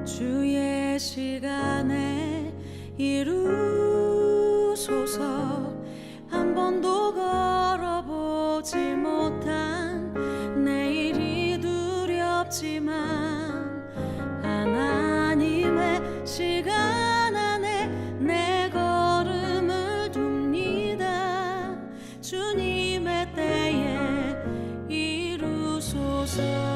주의 시간에 이루소서. 한 번도 걸어보지 못한 내일이 두렵지만 하나님의 시간 안에 내 걸음을 둡니다. 주님의 때에 이루소서.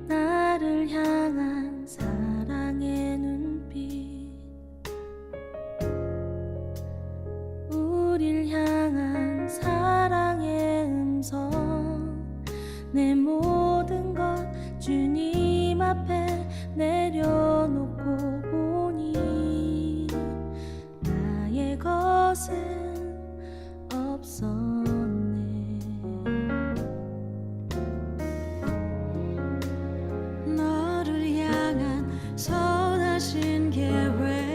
나를 향한 사랑의 눈빛, 우릴 향한 사랑의 음성, 내 모든 것 주님 앞에 내려놓고 보니 나의 것은 없었네. 너를 향한 선하신 계획,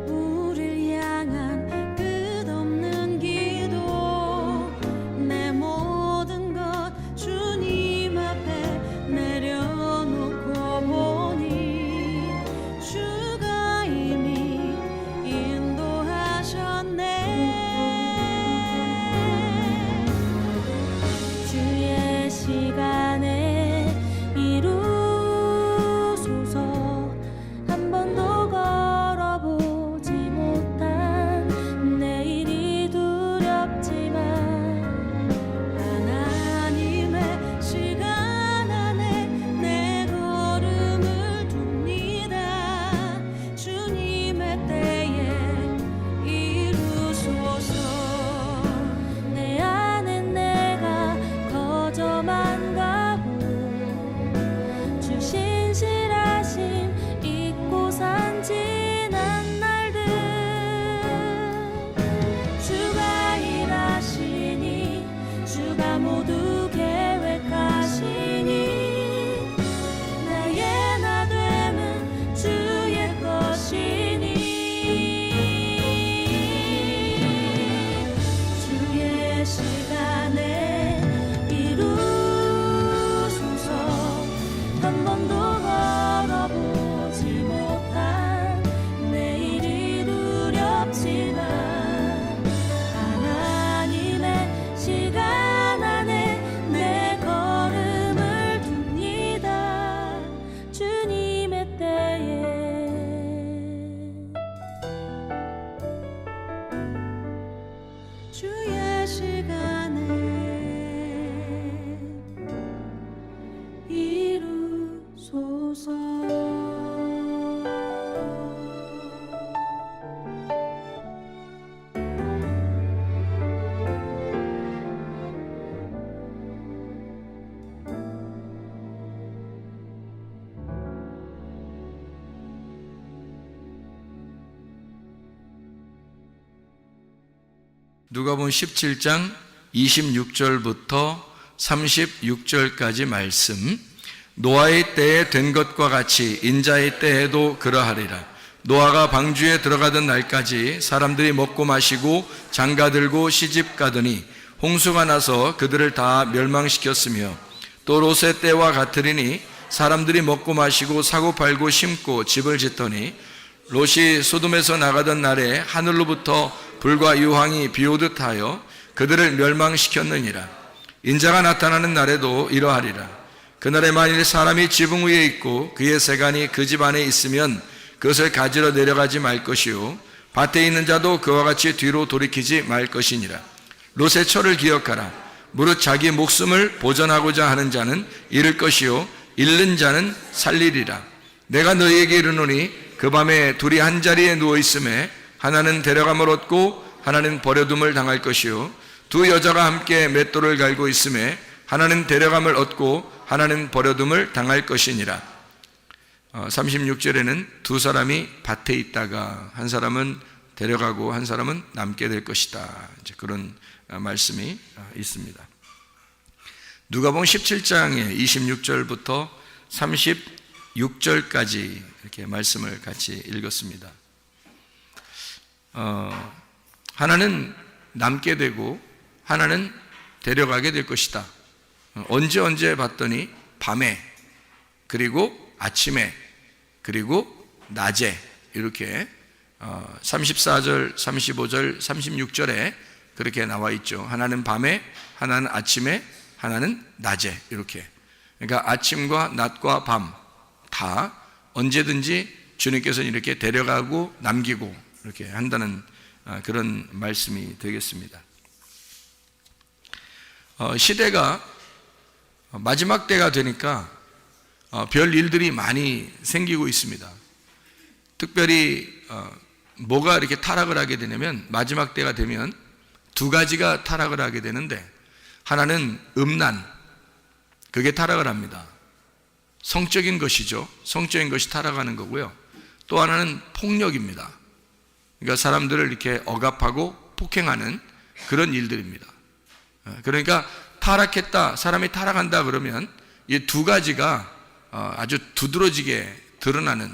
우릴 향한 끝없는 기도, 내 모든 것 주님 앞에 내려놓고 보니 주가 이미 인도하셨네. 주의 시간에 이루소서. 한 번도 걸어보지 못한 내일이 두렵지만 하나님의 시간 안에 내 걸음을 둡니다. 주님의 때에 이루소서. 내 안에 내가 거저만 가고 주 신실하심 잊고 산 지난 날들, 주가 일하시니 주가 모두 계획하시니 나의 나됨은 주의 것이니 주의 시간에 이루소서. 한 번도 걸어보지 못한 내일이 두렵지만 하나님의 시간 안에 내 걸음을 둡니다. 주님의 때에 주의 시간에 이루소서. 누가복음 17장 26절부터 36절까지 말씀. 노아의 때에 된 것과 같이 인자의 때에도 그러하리라. 노아가 방주에 들어가던 날까지 사람들이 먹고 마시고 장가들고 시집가더니 홍수가 나서 그들을 다 멸망시켰으며, 또 롯의 때와 같으리니 사람들이 먹고 마시고 사고 팔고 심고 집을 짓더니 롯이 소돔에서 나가던 날에 하늘로부터 불과 유황이 비오듯 하여 그들을 멸망시켰느니라. 인자가 나타나는 날에도 이러하리라. 그날에 만일 사람이 지붕 위에 있고 그의 세간이 그 집 안에 있으면 그것을 가지러 내려가지 말 것이요, 밭에 있는 자도 그와 같이 뒤로 돌이키지 말 것이니라. 롯의 철을 기억하라. 무릇 자기 목숨을 보전하고자 하는 자는 잃을 것이요, 잃는 자는 살리리라. 내가 너희에게 이르노니 그 밤에 둘이 한 자리에 누워 있음에 하나는 데려감을 얻고 하나는 버려둠을 당할 것이요, 두 여자가 함께 맷돌을 갈고 있음에 하나는 데려감을 얻고 하나는 버려둠을 당할 것이니라. 36절에는 두 사람이 밭에 있다가 한 사람은 데려가고 한 사람은 남게 될 것이다, 이제 그런 말씀이 있습니다. 누가복음 17장의 26절부터 36절까지 이렇게 말씀을 같이 읽었습니다. 하나는 남게 되고 하나는 데려가게 될 것이다. 언제 봤더니 밤에, 그리고 아침에, 그리고 낮에, 이렇게 34절, 35절, 36절에 그렇게 나와 있죠. 하나는 밤에, 하나는 아침에, 하나는 낮에, 이렇게. 그러니까 아침과 낮과 밤 다 언제든지 주님께서는 이렇게 데려가고 남기고 이렇게 한다는 그런 말씀이 되겠습니다. 시대가 마지막 때가 되니까 별 일들이 많이 생기고 있습니다. 특별히 뭐가 이렇게 타락을 하게 되냐면, 마지막 때가 되면 두 가지가 타락을 하게 되는데, 하나는 음란, 그게 타락을 합니다. 성적인 것이죠. 성적인 것이 타락하는 거고요. 또 하나는 폭력입니다. 그러니까 사람들을 이렇게 억압하고 폭행하는 그런 일들입니다. 그러니까 타락했다, 사람이 타락한다 그러면 이 두 가지가 아주 두드러지게 드러나는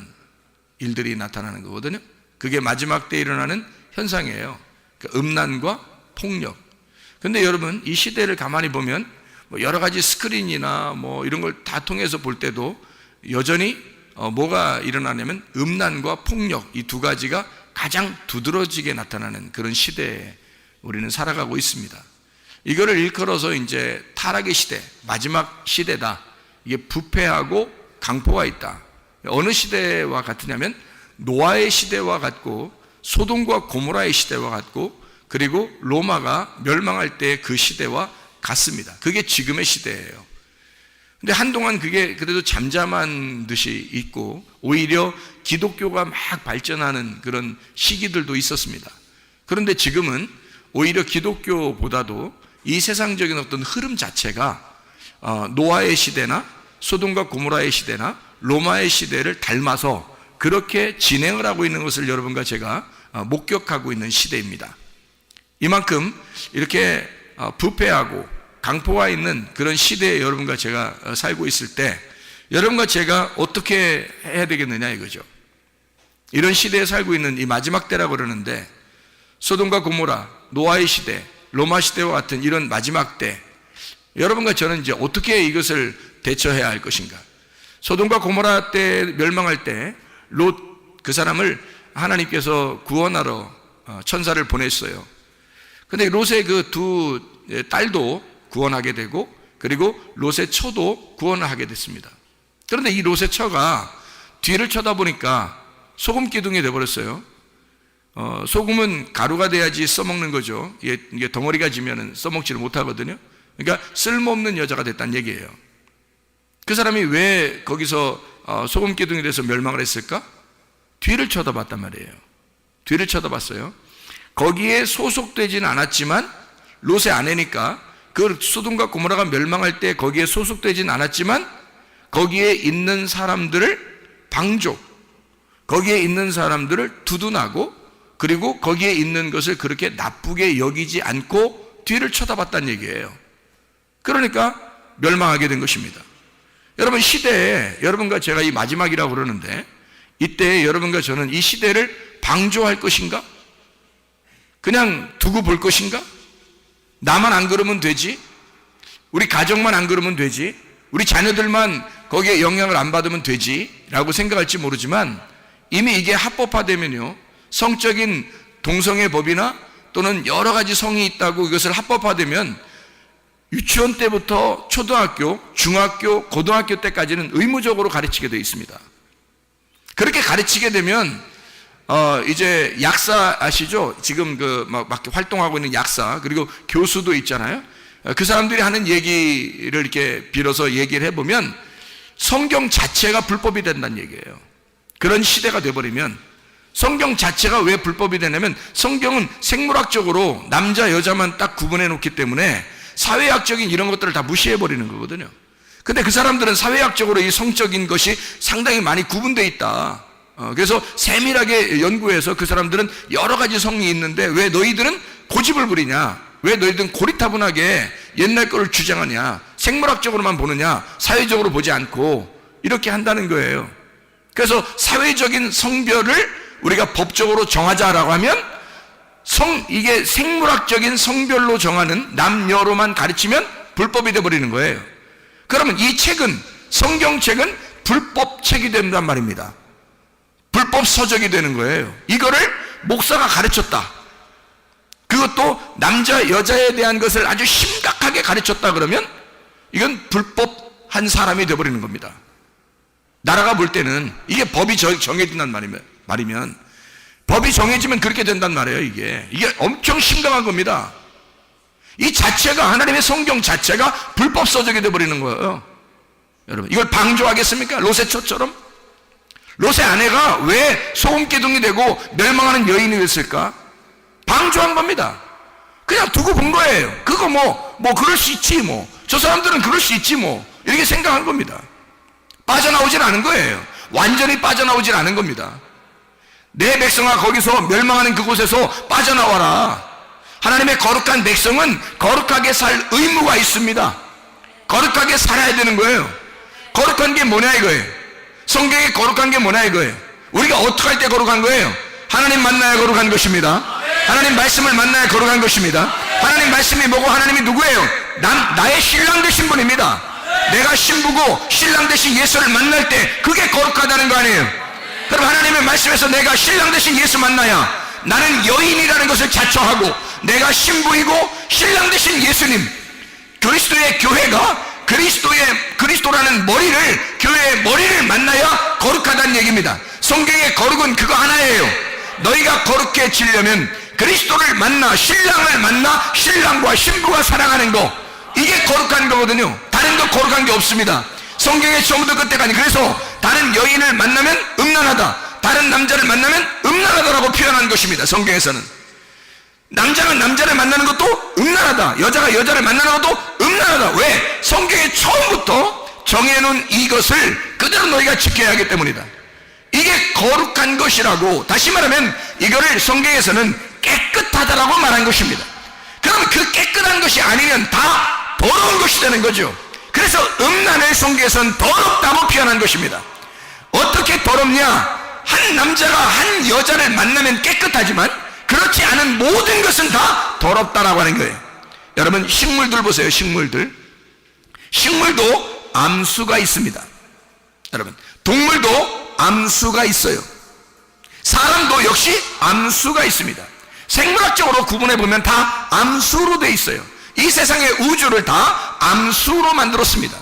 일들이 나타나는 거거든요. 그게 마지막 때 일어나는 현상이에요. 그러니까 음란과 폭력. 근데 여러분, 이 시대를 가만히 보면 여러 가지 스크린이나 이런 걸 다 통해서 볼 때도 여전히 뭐가 일어나냐면 음란과 폭력, 이 두 가지가 가장 두드러지게 나타나는 그런 시대에 우리는 살아가고 있습니다. 이거를 일컬어서 이제 타락의 시대, 마지막 시대다. 이게 부패하고 강포가 있다. 어느 시대와 같으냐면 노아의 시대와 같고, 소돔과 고모라의 시대와 같고, 그리고 로마가 멸망할 때 그 시대와 같습니다. 그게 지금의 시대예요. 근데 한동안 그게 그래도 잠잠한 듯이 있고, 오히려 기독교가 막 발전하는 그런 시기들도 있었습니다. 그런데 지금은 오히려 기독교보다도 이 세상적인 어떤 흐름 자체가 노아의 시대나 소돔과 고모라의 시대나 로마의 시대를 닮아서 그렇게 진행을 하고 있는 것을 여러분과 제가 목격하고 있는 시대입니다. 이만큼 이렇게 부패하고 강포가 있는 그런 시대에 여러분과 제가 살고 있을 때, 여러분과 제가 어떻게 해야 되겠느냐 이거죠. 이런 시대에 살고 있는 이 마지막 때라고 그러는데, 소돔과 고모라, 노아의 시대, 로마 시대와 같은 이런 마지막 때, 여러분과 저는 이제 어떻게 이것을 대처해야 할 것인가. 소돔과 고모라 때 멸망할 때 롯, 그 사람을 하나님께서 구원하러 천사를 보냈어요. 근데 롯의 그 두 딸도 구원하게 되고, 그리고 롯의 처도 구원을 하게 됐습니다. 그런데 이 롯의 처가 뒤를 쳐다보니까 소금 기둥이 되어버렸어요. 소금은 가루가 돼야지 써먹는 거죠. 이게 덩어리가 지면은 써먹지를 못하거든요. 그러니까 쓸모없는 여자가 됐다는 얘기예요. 그 사람이 왜 거기서 소금 기둥이 돼서 멸망을 했을까? 뒤를 쳐다봤단 말이에요. 뒤를 쳐다봤어요. 거기에 소속되지는 않았지만, 롯의 아내니까 그 소돔과 고모라가 멸망할 때 거기에 소속되지는 않았지만, 거기에 있는 사람들을 방조, 거기에 있는 사람들을 두둔하고, 그리고 거기에 있는 것을 그렇게 나쁘게 여기지 않고 뒤를 쳐다봤다는 얘기예요. 그러니까 멸망하게 된 것입니다. 여러분, 시대에 여러분과 제가 이 마지막이라고 그러는데, 이때 여러분과 저는 이 시대를 방조할 것인가? 그냥 두고 볼 것인가? 나만 안 그러면 되지? 우리 가정만 안 그러면 되지? 우리 자녀들만 거기에 영향을 안 받으면 되지? 라고 생각할지 모르지만, 이미 이게 합법화되면요, 성적인 동성애 법이나 또는 여러 가지 성이 있다고 이것을 합법화되면 유치원 때부터 초등학교, 중학교, 고등학교 때까지는 의무적으로 가르치게 되어 있습니다. 그렇게 가르치게 되면 이제 약사 아시죠? 지금 막 활동하고 있는 약사, 그리고 교수도 있잖아요. 그 사람들이 하는 얘기를 이렇게 빌어서 얘기를 해보면 성경 자체가 불법이 된다는 얘기예요. 그런 시대가 돼버리면, 성경 자체가 왜 불법이 되냐면, 성경은 생물학적으로 남자 여자만 딱 구분해 놓기 때문에 사회학적인 이런 것들을 다 무시해 버리는 거거든요. 근데 그 사람들은 사회학적으로 이 성적인 것이 상당히 많이 구분되어 있다. 그래서 세밀하게 연구해서 그 사람들은 여러 가지 성이 있는데 왜 너희들은 고집을 부리냐? 왜 너희들은 고리타분하게 옛날 거를 주장하냐, 생물학적으로만 보느냐, 사회적으로 보지 않고 이렇게 한다는 거예요. 그래서 사회적인 성별을 우리가 법적으로 정하자라고 하면 이게 생물학적인 성별로 정하는 남녀로만 가르치면 불법이 되어버리는 거예요. 그러면 이 책은, 성경책은 불법책이 된단 말입니다. 불법 서적이 되는 거예요. 이거를 목사가 가르쳤다, 그것도 남자 여자에 대한 것을 아주 심각하게 가르쳤다 그러면 이건 불법한 사람이 되어버리는 겁니다. 나라가 볼 때는 이게 법이 정해진단 말이면 법이 정해지면 그렇게 된단 말이에요. 이게 엄청 심각한 겁니다. 이 자체가, 하나님의 성경 자체가 불법 서적이 되어버리는 거예요. 여러분, 이걸 방조하겠습니까? 롯의 처처럼? 롯의 아내가 왜 소금기둥이 되고 멸망하는 여인이 됐을까? 방조한 겁니다. 그냥 두고 본 거예요. 그거 그럴 수 있지 뭐. 저 사람들은 그럴 수 있지 뭐. 이렇게 생각한 겁니다. 빠져나오질 않은 거예요. 완전히 빠져나오질 않은 겁니다. 내 백성아, 거기서 멸망하는 그곳에서 빠져나와라. 하나님의 거룩한 백성은 거룩하게 살 의무가 있습니다. 거룩하게 살아야 되는 거예요. 거룩한 게 뭐냐 이거예요. 성경에 거룩한 게 뭐냐 이거예요. 우리가 어떻게 할 때 거룩한 거예요? 하나님 만나야 거룩한 것입니다. 하나님 말씀을 만나야 거룩한 것입니다. 하나님 말씀이 뭐고 하나님이 누구예요? 나의 신랑 되신 분입니다. 내가 신부고 신랑 되신 예수를 만날 때 그게 거룩하다는 거 아니에요? 그럼 하나님의 말씀에서 내가 신랑 되신 예수 만나야 나는 여인이라는 것을 자처하고, 내가 신부이고 신랑 되신 예수님, 그리스도의 교회가 그리스도라는 머리를, 교회의 머리를 만나야 거룩하다는 얘기입니다. 성경의 거룩은 그거 하나예요. 너희가 거룩해지려면 그리스도를 만나, 신랑을 만나, 신랑과 신부가 사랑하는 거, 이게 거룩한 거거든요. 다른 거 거룩한 게 없습니다. 성경의 처음부터 끝까지. 그래서 다른 여인을 만나면 음란하다, 다른 남자를 만나면 음란하다라고 표현한 것입니다. 성경에서는 남자가 남자를 만나는 것도 음란하다, 여자가 여자를 만나는 것도 음란하다. 왜? 성경의 처음부터 정해놓은 이것을 그대로 너희가 지켜야 하기 때문이다. 이게 거룩한 것이라고, 다시 말하면 이거를 성경에서는 깨끗하다라고 말한 것입니다. 그럼 그 깨끗한 것이 아니면 다 더러운 것이 되는 거죠. 그래서 음란을 성경에서는 더럽다고 표현한 것입니다. 어떻게 더럽냐? 한 남자가 한 여자를 만나면 깨끗하지만 그렇지 않은 모든 것은 다 더럽다라고 하는 거예요. 여러분, 식물들 보세요. 식물도 암수가 있습니다. 여러분, 동물도 암수가 있어요. 사람도 역시 암수가 있습니다. 생물학적으로 구분해 보면 다 암수로 돼 있어요. 이 세상의 우주를 다 암수로 만들었습니다.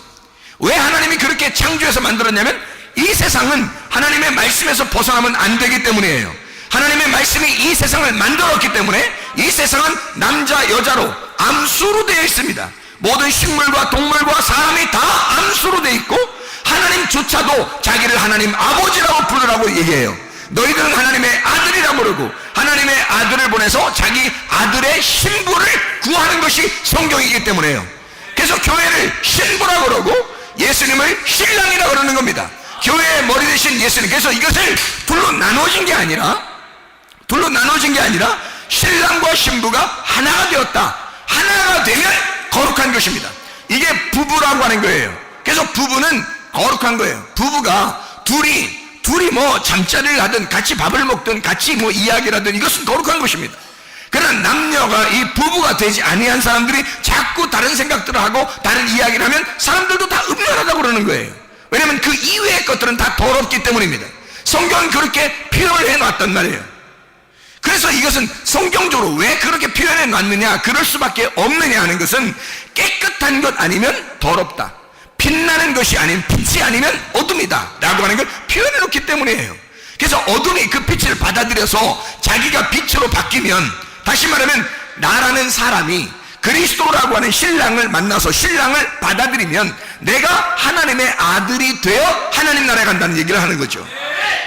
왜 하나님이 그렇게 창조해서 만들었냐면 이 세상은 하나님의 말씀에서 벗어나면 안 되기 때문이에요. 하나님의 말씀이 이 세상을 만들었기 때문에 이 세상은 남자 여자로 암수로 되어 있습니다. 모든 식물과 동물과 사람이 다 암수로 되어 있고, 하나님조차도 자기를 하나님 아버지라고 부르라고 얘기해요. 너희들은 하나님의 아들이라고 부르고, 하나님의 아들을 보내서 자기 아들의 신부를 구하는 것이 성경이기 때문에요. 그래서 교회를 신부라고 그러고 예수님을 신랑이라고 그러는 겁니다. 교회의 머리 대신 예수님. 그래서 이것을 둘로 나눠진 게 아니라 신랑과 신부가 하나가 되었다. 하나가 되면 거룩한 것입니다. 이게 부부라고 하는 거예요. 그래서 부부는 거룩한 거예요. 부부가 둘이 잠자리를 하든 같이 밥을 먹든 같이 이야기를 하든 이것은 거룩한 것입니다. 그러나 남녀가 이 부부가 되지 아니한 사람들이 자꾸 다른 생각들을 하고 다른 이야기를 하면 사람들도 다 음란하다고 그러는 거예요. 왜냐하면 그 이외의 것들은 다 더럽기 때문입니다. 성경은 그렇게 표현을 해놨단 말이에요. 그래서 이것은 성경적으로 왜 그렇게 표현해 놨느냐, 그럴 수밖에 없느냐 하는 것은 깨끗한 것 아니면 더럽다, 빛나는 것이 아닌 빛이 아니면 어둠이다 라고 하는 걸 표현해 놓기 때문이에요. 그래서 어둠이 그 빛을 받아들여서 자기가 빛으로 바뀌면, 다시 말하면 나라는 사람이 그리스도라고 하는 신랑을 만나서 신랑을 받아들이면 내가 하나님의 아들이 되어 하나님 나라에 간다는 얘기를 하는 거죠.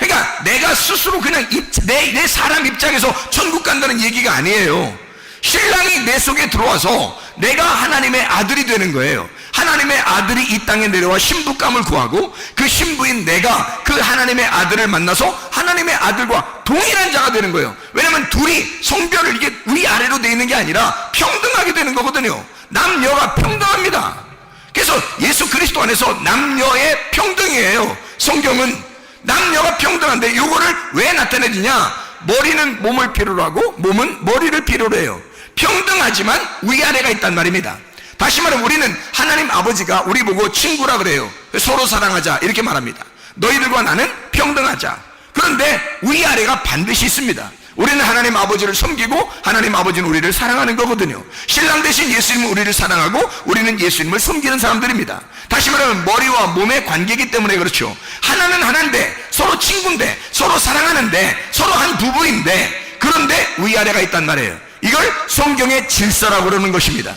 그러니까 내가 스스로 그냥 내 사람 입장에서 천국 간다는 얘기가 아니에요. 신랑이 내 속에 들어와서 내가 하나님의 아들이 되는 거예요. 하나님의 아들이 이 땅에 내려와 신부감을 구하고 그 신부인 내가 그 하나님의 아들을 만나서 하나님의 아들과 동일한 자가 되는 거예요. 왜냐하면 둘이 성별을 이게 위아래로 되어 있는 게 아니라 평등하게 되는 거거든요. 남녀가 평등합니다. 그래서 예수 그리스도 안에서 남녀의 평등이에요. 성경은 남녀가 평등한데 이거를 왜 나타내느냐? 머리는 몸을 필요로 하고 몸은 머리를 필요로 해요. 평등하지만 위아래가 있단 말입니다. 다시 말하면 우리는 하나님 아버지가 우리 보고 친구라 그래요. 서로 사랑하자 이렇게 말합니다. 너희들과 나는 평등하자. 그런데 위아래가 반드시 있습니다. 우리는 하나님 아버지를 섬기고 하나님 아버지는 우리를 사랑하는 거거든요. 신랑 대신 예수님은 우리를 사랑하고 우리는 예수님을 섬기는 사람들입니다. 다시 말하면 머리와 몸의 관계이기 때문에 그렇죠. 하나는 하나인데 서로 친구인데 서로 사랑하는데 서로 한 부부인데 그런데 위아래가 있단 말이에요. 이걸 성경의 질서라고 그러는 것입니다.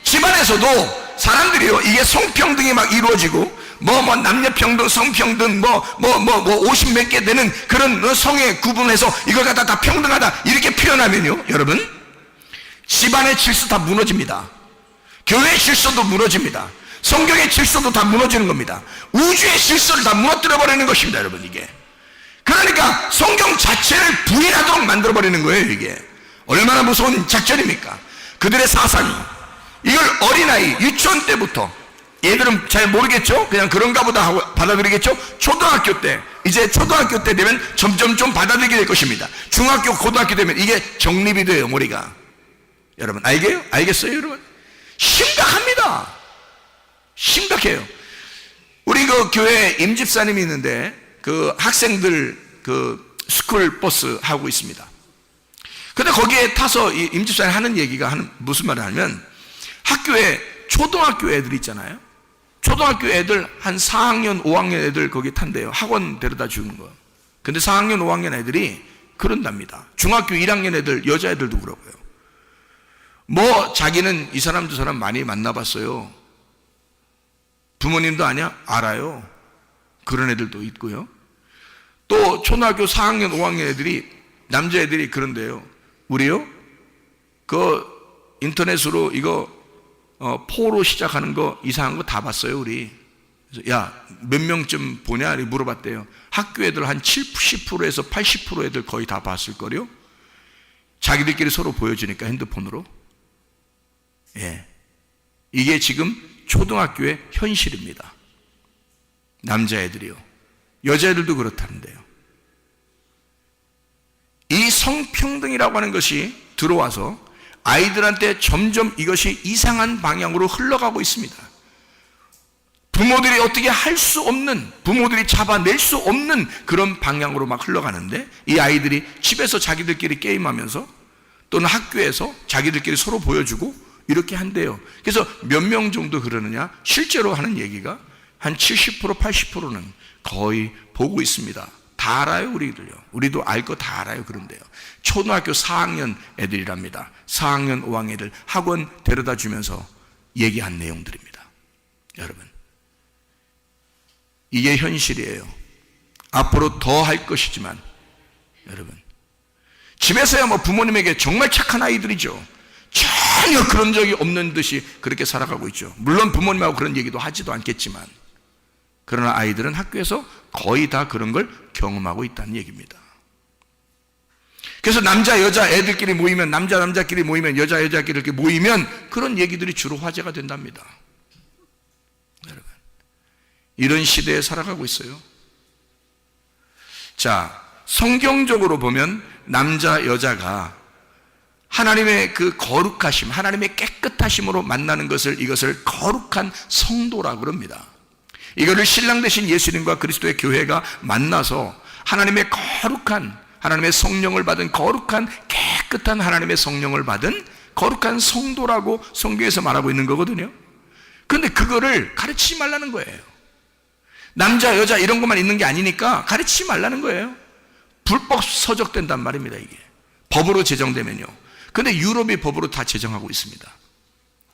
집안에서도 사람들이요, 이게 성평등이 막 이루어지고 남녀평등, 성평등, 50 몇 개 되는 그런 성에 구분해서 이걸 갖다 다 평등하다 이렇게 표현하면요, 여러분, 집안의 질서 다 무너집니다. 교회의 질서도 무너집니다. 성경의 질서도 다 무너지는 겁니다. 우주의 질서를 다 무너뜨려 버리는 것입니다, 여러분. 이게 그러니까 성경 자체를 부인하도록 만들어 버리는 거예요. 이게 얼마나 무서운 작전입니까? 그들의 사상이 이걸 어린아이 유치원 때부터, 얘들은 잘 모르겠죠? 그냥 그런가 보다 하고 받아들이겠죠? 초등학교 때, 이제 초등학교 때 되면 점점 좀 받아들이게 될 것입니다. 중학교, 고등학교 되면 이게 정립이 돼요, 머리가. 여러분 알겠어요, 여러분? 심각합니다. 심각해요. 우리 그 교회 임집사님이 있는데 그 학생들 그 스쿨 버스 하고 있습니다. 근데 거기에 타서 이 임집사님 하는 얘기가 무슨 말을 하냐면, 학교에 초등학교 애들 있잖아요. 초등학교 애들 한 4학년, 5학년 애들 거기 탄대요. 학원 데려다 주는 거. 근데 4학년, 5학년 애들이 그런답니다. 중학교 1학년 애들, 여자애들도 그러고요. 자기는 이 사람 저 사람 많이 만나봤어요. 부모님도 아냐? 알아요. 그런 애들도 있고요. 또 초등학교 4학년, 5학년 애들이, 남자애들이 그런데요. 우리요? 그 인터넷으로 이거 포로 시작하는 거 이상한 거 다 봤어요, 우리. 그래서 야, 몇 명쯤 보냐? 물어봤대요. 학교 애들 한 70%에서 80% 애들 거의 다 봤을 거요. 자기들끼리 서로 보여주니까 핸드폰으로. 예. 이게 지금 초등학교의 현실입니다. 남자애들이요. 여자애들도 그렇다는데요. 이 성평등이라고 하는 것이 들어와서 아이들한테 점점 이것이 이상한 방향으로 흘러가고 있습니다. 부모들이 어떻게 할 수 없는, 부모들이 잡아낼 수 없는 그런 방향으로 막 흘러가는데, 이 아이들이 집에서 자기들끼리 게임하면서 또는 학교에서 자기들끼리 서로 보여주고 이렇게 한대요. 그래서 몇 명 정도 그러느냐? 실제로 하는 얘기가 한 70%, 80%는 거의 보고 있습니다. 다 알아요, 우리들요. 우리도 알 거 다 알아요. 그런데요. 초등학교 4학년 애들이랍니다. 4학년, 5학년 애들 학원 데려다 주면서 얘기한 내용들입니다. 여러분, 이게 현실이에요. 앞으로 더 할 것이지만, 여러분, 집에서야 부모님에게 정말 착한 아이들이죠. 전혀 그런 적이 없는 듯이 그렇게 살아가고 있죠. 물론 부모님하고 그런 얘기도 하지도 않겠지만, 그러나 아이들은 학교에서 거의 다 그런 걸 경험하고 있다는 얘기입니다. 그래서 남자 여자 애들끼리 모이면, 남자끼리 모이면, 여자끼리 이렇게 모이면 그런 얘기들이 주로 화제가 된답니다. 여러분, 이런 시대에 살아가고 있어요. 자, 성경적으로 보면 남자 여자가 하나님의 그 거룩하심, 하나님의 깨끗하심으로 만나는 것을, 이것을 거룩한 성도라고 그럽니다. 이거를 신랑 되신 예수님과 그리스도의 교회가 만나서 하나님의 거룩한, 하나님의 성령을 받은 거룩한, 깨끗한 하나님의 성령을 받은 거룩한 성도라고 성경에서 말하고 있는 거거든요. 그런데 그거를 가르치지 말라는 거예요. 남자 여자 이런 것만 있는 게 아니니까 가르치지 말라는 거예요. 불법 서적된단 말입니다. 이게 법으로 제정되면요. 근데 유럽이 법으로 다 제정하고 있습니다.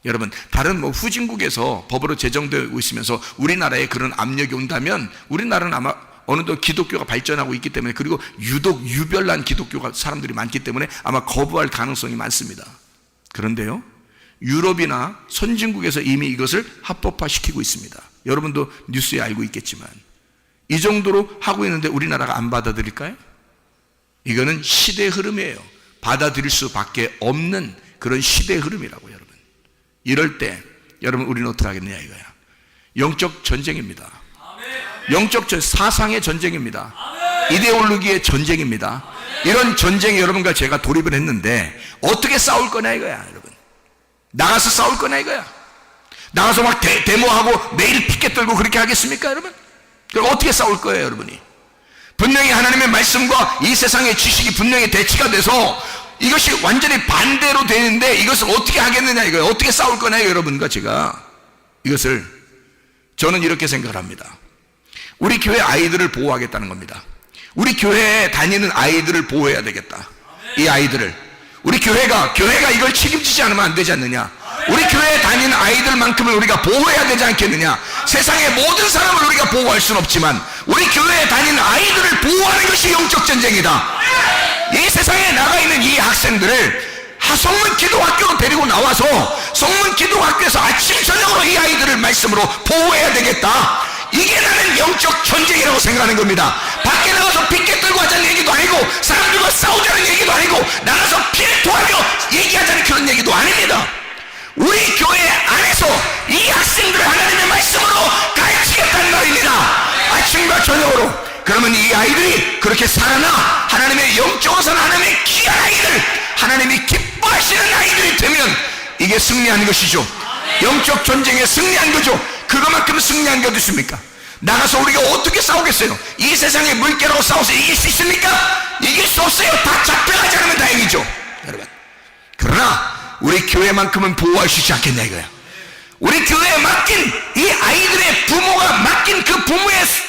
여러분, 다른 후진국에서 법으로 제정되고 있으면서 우리나라에 그런 압력이 온다면, 우리나라는 아마 어느덧 기독교가 발전하고 있기 때문에, 그리고 유독 유별난 기독교가 사람들이 많기 때문에 아마 거부할 가능성이 많습니다. 그런데요, 유럽이나 선진국에서 이미 이것을 합법화시키고 있습니다. 여러분도 뉴스에 알고 있겠지만 이 정도로 하고 있는데 우리나라가 안 받아들일까요? 이거는 시대의 흐름이에요. 받아들일 수밖에 없는 그런 시대의 흐름이라고. 여러분, 이럴 때 여러분 우리는 어떻게 하겠느냐 이거야. 영적 전쟁입니다. 영적 사상의 전쟁입니다. 이데올로기의 전쟁입니다. 이런 전쟁에 여러분과 제가 돌입을 했는데 어떻게 싸울 거냐 이거야. 여러분, 나가서 싸울 거냐 이거야. 나가서 막 데모하고 매일 피켓 들고 그렇게 하겠습니까 여러분? 그럼 어떻게 싸울 거예요 여러분이? 분명히 하나님의 말씀과 이 세상의 지식이 분명히 대치가 돼서 이것이 완전히 반대로 되는데 이것을 어떻게 하겠느냐 이거예요. 어떻게 싸울 거냐 여러분과 제가. 이것을 저는 이렇게 생각을 합니다. 우리 교회 아이들을 보호하겠다는 겁니다. 우리 교회에 다니는 아이들을 보호해야 되겠다. 이 아이들을 우리 교회가 이걸 책임지지 않으면 안 되지 않느냐. 우리 교회에 다니는 아이들만큼을 우리가 보호해야 되지 않겠느냐. 세상의 모든 사람을 우리가 보호할 수는 없지만 우리 교회에 다니는 아이들을 보호하는 것이 영적 전쟁이다. 이 세상에 나가 있는 이 학생들을 성문 기도학교로 데리고 나와서 성문 기도학교에서 아침 저녁으로 이 아이들을 말씀으로 보호해야 되겠다. 이게 나는 영적 전쟁이라고 생각하는 겁니다. 밖에 나가서 피켓 들고 하자는 얘기도 아니고 사람들과 싸우자는 얘기도 아니고 나가서 피를 토하며 얘기하자는 그런 얘기도 아닙니다. 우리 교회 안에서 이 학생들을 하나님의 말씀으로 가르치겠다는 말입니다. 아침과 저녁으로. 그러면 이 아이들이 그렇게 살아나 하나님의 영적으로 사는 하나님의 귀한 아이들, 하나님이 기뻐하시는 아이들이 되면 이게 승리한 것이죠. 영적 전쟁에 승리한 거죠. 그것만큼 승리한 게 어디 있습니까? 나가서 우리가 어떻게 싸우겠어요? 이 세상의 물개라고 싸워서 이길 수 있습니까? 이길 수 없어요. 다 잡혀가지 않으면 다행이죠 여러분. 그러나 우리 교회만큼은 보호할 수 있지 않겠냐 이거야. 우리 교회에 맡긴 이 아이들의 부모가 맡긴 그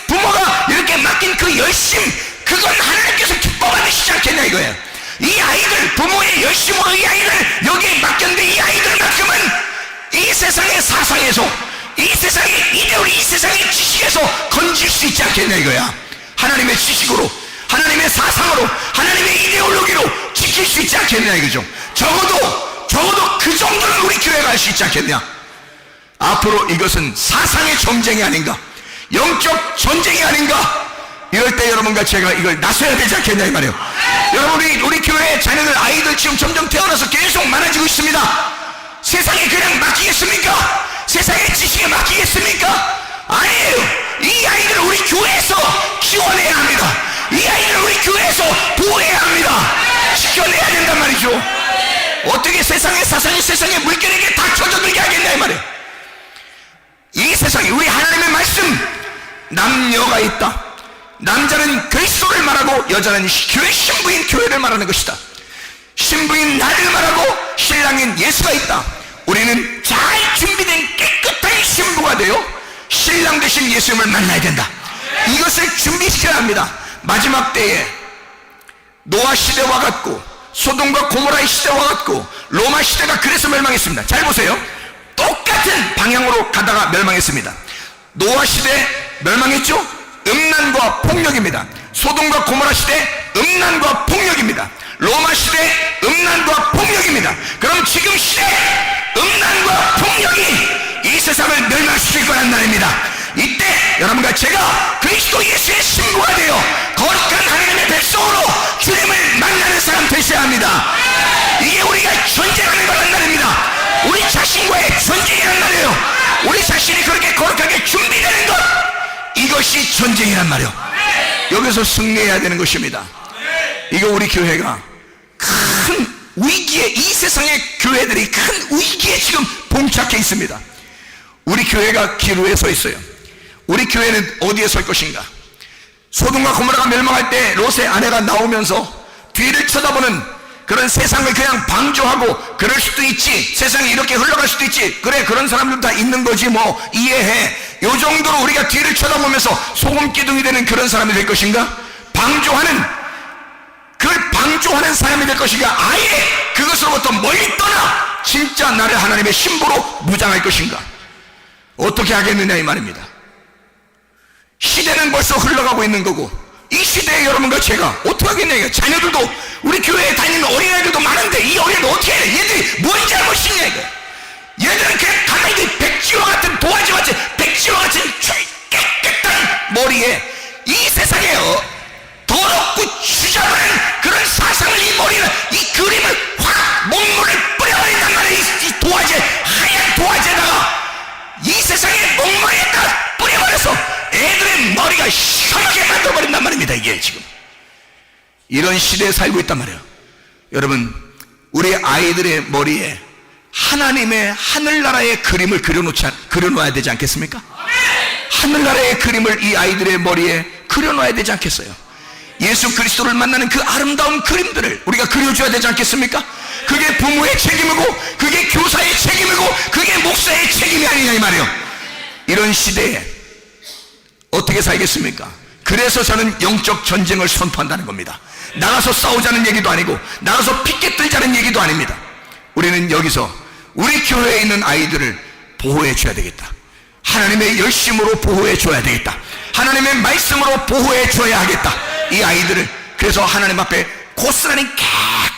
부모가 이렇게 맡긴 그 열심, 그건 하나님께서 기뻐 받으시지 않겠냐 이거야. 이 아이들 부모의 열심으로 이 아이를 여기에 맡겼는데 이 아이들만큼은 이 세상의 사상에서, 이 세상의 이데올로기, 이 세상의 지식에서 건질 수 있지 않겠냐 이거야. 하나님의 지식으로, 하나님의 사상으로, 하나님의 이데올로기로 지킬 수 있지 않겠냐 이거죠. 적어도 그 정도는 우리 교회가 할 수 있지 않겠냐. 앞으로 이것은 사상의 전쟁이 아닌가, 영적 전쟁이 아닌가. 이럴 때 여러분과 제가 이걸 나서야 되지 않겠냐 이 말이에요. 여러분, 우리 교회의 자녀들, 아이들 지금 점점 태어나서 계속 많아지고 있습니다. 세상에 그냥 맡기겠습니까? 세상의 지식에 맡기겠습니까? 아니에요. 이 아이들을 우리 교회에서 키워내야 합니다. 이 아이들을 우리 교회에서 보호해야 합니다. 지켜내야 된단 말이죠. 어떻게 세상의 사상이 세상의 물결에게 다 젖어들게 하겠냐 이 말이에요. 이 세상에 우리 하나님의 말씀, 남녀가 있다. 남자는 그리스도를 말하고 여자는 교회 신부인 교회를 말하는 것이다. 신부인 나를 말하고 신랑인 예수가 있다. 우리는 잘 준비된 깨끗한 신부가 되어 신랑 되신 예수님을 만나야 된다. 이것을 준비시켜야 합니다. 마지막 때에 노아 시대와 같고 소돔과 고모라의 시대와 같고 로마 시대가 그래서 멸망했습니다. 잘 보세요. 똑같은 방향으로 가다가 멸망했습니다. 노아 시대 멸망했죠? 음란과 폭력입니다. 소돔과 고모라 시대 음란과 폭력입니다. 로마 시대 음란과 폭력입니다. 그럼 지금 시대 음란과 폭력이 이 세상을 멸망시킬 거란 말입니다. 이때 여러분과 제가 그리스도 예수의 신부가 되어 거룩한 하나님의 백성으로 주님을 만나는 사람 되셔야 합니다. 이게 우리가 전쟁하는 거란 말입니다. 우리 자신과의 전쟁이란 말이에요. 우리 자신이 그렇게 거룩하게 준비되는 것, 이것이 전쟁이란 말이에요. 여기서 승리해야 되는 것입니다. 이거 우리 교회가 큰 위기에, 이 세상의 교회들이 큰 위기에 지금 봉착해 있습니다. 우리 교회가 기로에 서 있어요. 우리 교회는 어디에 설 것인가? 소돔과 고모라가 멸망할 때 롯의 아내가 나오면서 뒤를 쳐다보는 그런 세상을 그냥 방조하고, 그럴 수도 있지, 세상이 이렇게 흘러갈 수도 있지, 그래 그런 사람들 다 있는 거지 뭐 이해해, 요 정도로 우리가 뒤를 쳐다보면서 소금기둥이 되는 그런 사람이 될 것인가? 그걸 방조하는 사람이 될 것인가? 아예 그것으로부터 멀리 떠나 진짜 나를 하나님의 신부로 무장할 것인가? 어떻게 하겠느냐 이 말입니다. 시대는 벌써 흘러가고 있는 거고, 이 시대에 여러분과 제가 어떻게 하겠냐. 자녀들도, 우리 교회에 다니는 어린아이들도 많은데 이 어린아이들 어떻게 해? 얘들이 뭔 잘못이냐 이거. 얘들은 그냥 가만히 백지와 같은 도화지와 백지와 같은 깨끗한 머리에 이 세상에요 더럽고 주저하는 그런 사상을 이 머리는 이 그림을 확 목물을 뿌려버린단 말이에요. 이 도화지 하얀 도화지에다가 이 세상의 목머리에다가 뿌려버려서 애들의 머리가 시커멓게 만들어버린단 말입니다. 이게 지금 이런 시대에 살고 있단 말이에요. 여러분 우리 아이들의 머리에 하나님의 하늘나라의 그림을 그려놓아야 되지 않겠습니까? 하늘나라의 그림을 이 아이들의 머리에 그려놓아야 되지 않겠어요? 예수 그리스도를 만나는 그 아름다운 그림들을 우리가 그려줘야 되지 않겠습니까? 그게 부모의 책임이고 그게 교사의 책임이고 그게 목사의 책임이 아니냐 이 말이에요. 이런 시대에 어떻게 살겠습니까? 그래서 저는 영적 전쟁을 선포한다는 겁니다. 나가서 싸우자는 얘기도 아니고 나가서 피켓 들자는 얘기도 아닙니다. 우리는 여기서 우리 교회에 있는 아이들을 보호해 줘야 되겠다. 하나님의 열심으로 보호해 줘야 되겠다. 하나님의 말씀으로 보호해 줘야 하겠다. 이 아이들을 그래서 하나님 앞에 고스란히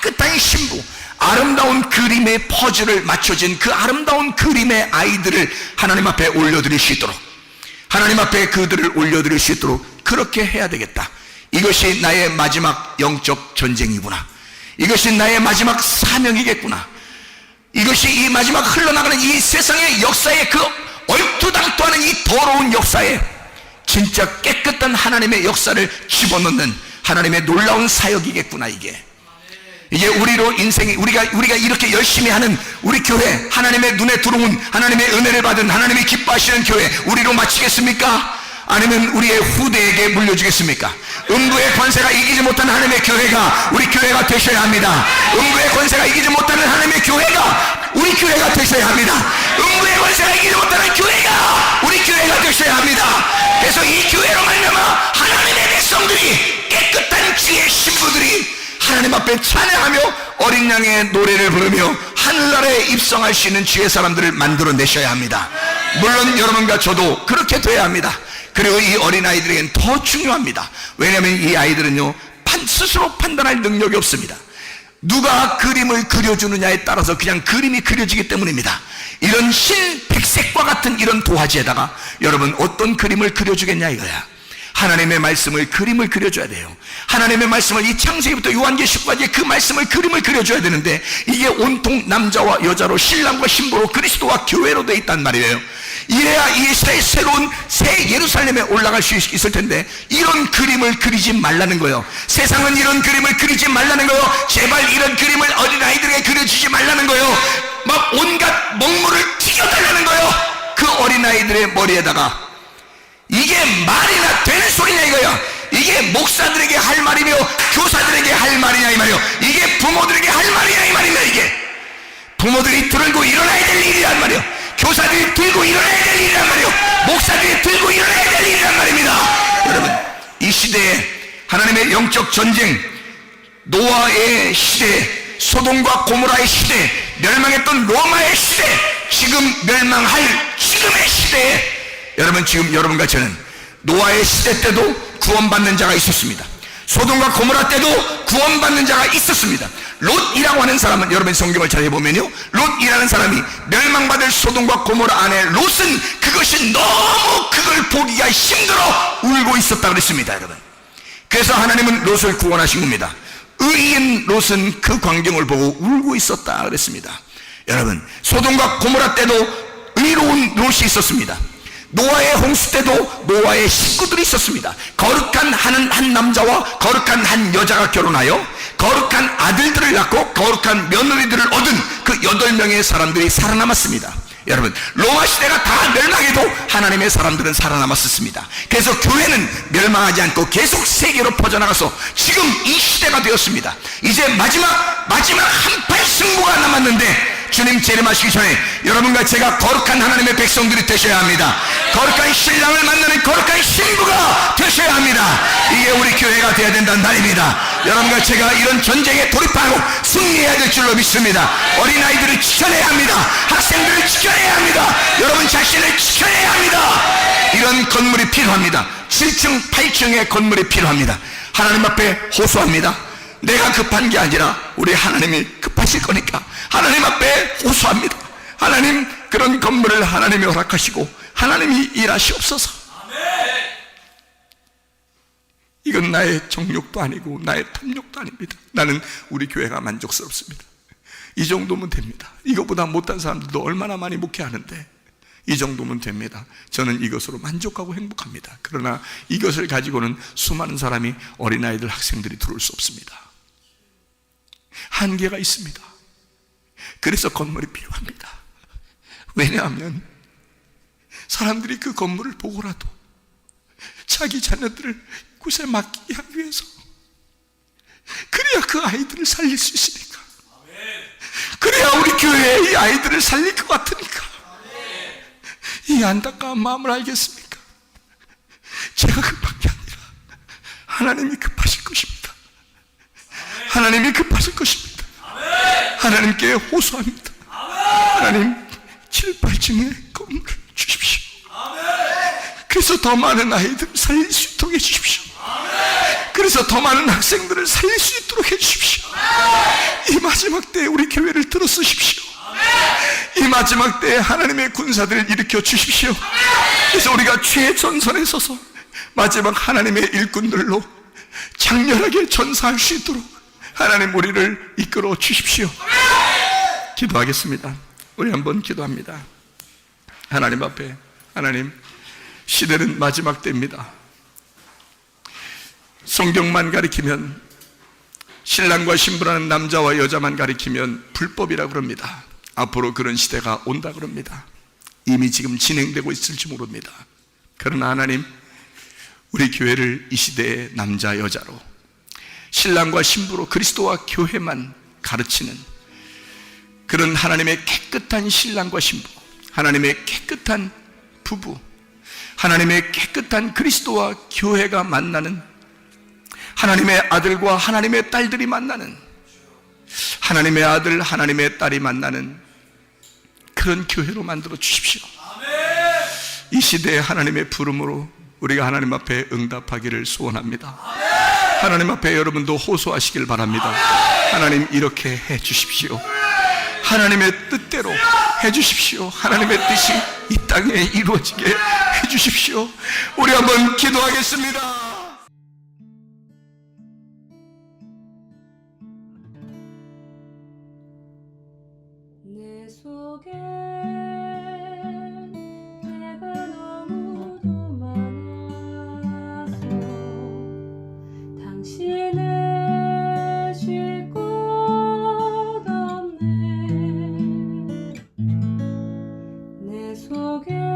깨끗한 신부 아름다운 그림의 퍼즐을 맞춰진 그 아름다운 그림의 아이들을 하나님 앞에 올려드릴 수 있도록 하나님 앞에 그들을 올려드릴 수 있도록 그렇게 해야 되겠다. 이것이 나의 마지막 영적 전쟁이구나. 이것이 나의 마지막 사명이겠구나. 이것이 이 마지막 흘러나가는 이 세상의 역사의 그 얼토당토하는 이 더러운 역사에 진짜 깨끗한 하나님의 역사를 집어넣는 하나님의 놀라운 사역이겠구나. 이게 우리로 인생이 우리가 이렇게 열심히 하는 우리 교회 하나님의 눈에 들어온 하나님의 은혜를 받은 하나님이 기뻐하시는 교회 우리로 마치겠습니까? 아니면 우리의 후대에게 물려주겠습니까? 음부의 권세가 이기지 못하는 하나님의 교회가 우리 교회가 되셔야 합니다. 음부의 권세가 이기지 못하는 하나님의 교회가 우리 교회가 되셔야 합니다. 음부의 권세가 이기지 못하는 교회가 우리 교회가 되셔야 합니다. 그래서 이 교회로 말미암아 하나님의 백성들이 깨끗한 지혜 신부들이 하나님 앞에 찬양하며 어린 양의 노래를 부르며 하늘나라에 입성할 수 있는 지혜 사람들을 만들어내셔야 합니다. 물론 여러분과 저도 그렇게 돼야 합니다. 그리고 이 어린아이들에겐 더 중요합니다. 왜냐하면 이 아이들은요 스스로 판단할 능력이 없습니다. 누가 그림을 그려주느냐에 따라서 그냥 그림이 그려지기 때문입니다. 이런 흰백색과 같은 이런 도화지에다가 여러분 어떤 그림을 그려주겠냐 이거야. 하나님의 말씀을 그림을 그려줘야 돼요. 하나님의 말씀을 이 창세기부터 요한계시록까지 그 말씀을 그림을 그려줘야 되는데 이게 온통 남자와 여자로 신랑과 신부로 그리스도와 교회로 돼 있단 말이에요. 이래야 이 새로운 새 예루살렘에 올라갈 수 있을 텐데 이런 그림을 그리지 말라는 거예요. 세상은 이런 그림을 그리지 말라는 거예요. 제발 이런 그림을 어린아이들에게 그려주지 말라는 거예요. 막 온갖 먹물을 튀겨달라는 거예요. 그 어린아이들의 머리에다가 이게 말이나 되는 소리냐 이거야. 이게 목사들에게 할 말이며 교사들에게 할 말이냐 이 말이요. 이게 부모들에게 할 말이냐 이 말이냐. 이게 부모들이 들고 일어나야 될 일이란 말이요. 교사들이 들고 일어나야 될 일이란 말이요. 목사들이 들고 일어나야 될 일이란 말입니다. 여러분 이 시대에 하나님의 영적 전쟁 노아의 시대 소돔과 고모라의 시대 멸망했던 로마의 시대 지금 멸망할 지금의 시대에 여러분 지금 여러분과 저는 노아의 시대 때도 구원받는 자가 있었습니다. 소돔과 고모라 때도 구원받는 자가 있었습니다. 롯이라고 하는 사람은 여러분 성경을 잘 해보면요 롯이라는 사람이 멸망받을 소돔과 고모라 안에 롯은 그것이 너무 그걸 보기가 힘들어 울고 있었다 그랬습니다. 여러분 그래서 하나님은 롯을 구원하신 겁니다. 의인 롯은 그 광경을 보고 울고 있었다 그랬습니다. 여러분 소돔과 고모라 때도 의로운 롯이 있었습니다. 노아의 홍수 때도 노아의 식구들이 있었습니다. 거룩한 한 남자와 거룩한 한 여자가 결혼하여 거룩한 아들들을 낳고 거룩한 며느리들을 얻은 그 8명의 사람들이 살아남았습니다. 여러분 로마 시대가 다 멸망해도 하나님의 사람들은 살아남았었습니다. 그래서 교회는 멸망하지 않고 계속 세계로 퍼져나가서 지금 이 시대가 되었습니다. 이제 마지막 한판 승부가 남았는데 주님 재림하시기 전에 여러분과 제가 거룩한 하나님의 백성들이 되셔야 합니다. 거룩한 신랑을 만나는 거룩한 신부가 되셔야 합니다. 이게 우리 교회가 되어야 된다는 말입니다. 여러분과 제가 이런 전쟁에 돌입하고 승리해야 될 줄로 믿습니다. 어린아이들을 지켜내야 합니다. 학생들을 지켜내야 합니다. 여러분 자신을 지켜내야 합니다. 이런 건물이 필요합니다. 7층 8층의 건물이 필요합니다. 하나님 앞에 호소합니다. 내가 급한 게 아니라 우리 하나님이 급하실 거니까 하나님 앞에 호소합니다. 하나님 그런 건물을 하나님이 허락하시고 하나님이 일하시옵소서. 이건 나의 정욕도 아니고 나의 탐욕도 아닙니다. 나는 우리 교회가 만족스럽습니다. 이 정도면 됩니다. 이것보다 못한 사람들도 얼마나 많이 목회하는데 이 정도면 됩니다. 저는 이것으로 만족하고 행복합니다. 그러나 이것을 가지고는 수많은 사람이, 어린아이들, 학생들이 들어올 수 없습니다. 한계가 있습니다. 그래서 건물이 필요합니다. 왜냐하면 사람들이 그 건물을 보고라도 자기 자녀들을 곳에 맡기게 하기 위해서, 그래야 그 아이들을 살릴 수 있으니까, 그래야 우리 교회에 이 아이들을 살릴 것 같으니까. 이 안타까운 마음을 알겠습니까? 제가 급한 게 아니라 하나님이 급하실 것입니다. 하나님이 급하실 것입니다. 하나님께 호소합니다. 하나님 7, 8층에 건물을 주십시오. 그래서 더 많은 아이들을 살릴 수 있도록 해주십시오. 그래서 더 많은 학생들을 살릴 수 있도록 해주십시오. 이 마지막 때에 우리 교회를 들어쓰십시오. 이 마지막 때에 하나님의 군사들을 일으켜 주십시오. 그래서 우리가 최전선에 서서 마지막 하나님의 일꾼들로 장렬하게 전사할 수 있도록 하나님 우리를 이끌어 주십시오. 기도하겠습니다. 우리 한번 기도합니다. 하나님 앞에, 하나님, 시대는 마지막 때입니다. 성경만 가리키면, 신랑과 신부라는 남자와 여자만 가리키면 불법이라고 그럽니다. 앞으로 그런 시대가 온다 그럽니다. 이미 지금 진행되고 있을지 모릅니다. 그러나 하나님, 우리 교회를 이 시대의 남자 여자로, 신랑과 신부로 그리스도와 교회만 가르치는 그런 하나님의 깨끗한 신랑과 신부, 하나님의 깨끗한 부부, 하나님의 깨끗한 그리스도와 교회가 만나는, 하나님의 아들과 하나님의 딸들이 만나는, 하나님의 아들, 하나님의 딸이 만나는 그런 교회로 만들어 주십시오. 이 시대에 하나님의 부름으로 우리가 하나님 앞에 응답하기를 소원합니다. 하나님 앞에 여러분도 호소하시길 바랍니다. 하나님, 이렇게 해 주십시오. 하나님의 뜻대로 해 주십시오. 하나님의 뜻이 이 땅에 이루어지게 해 주십시오. 우리 한번 기도하겠습니다. 내 속에 내가 너무도 많아서 당신을 쉴 곳 없네. 내 속에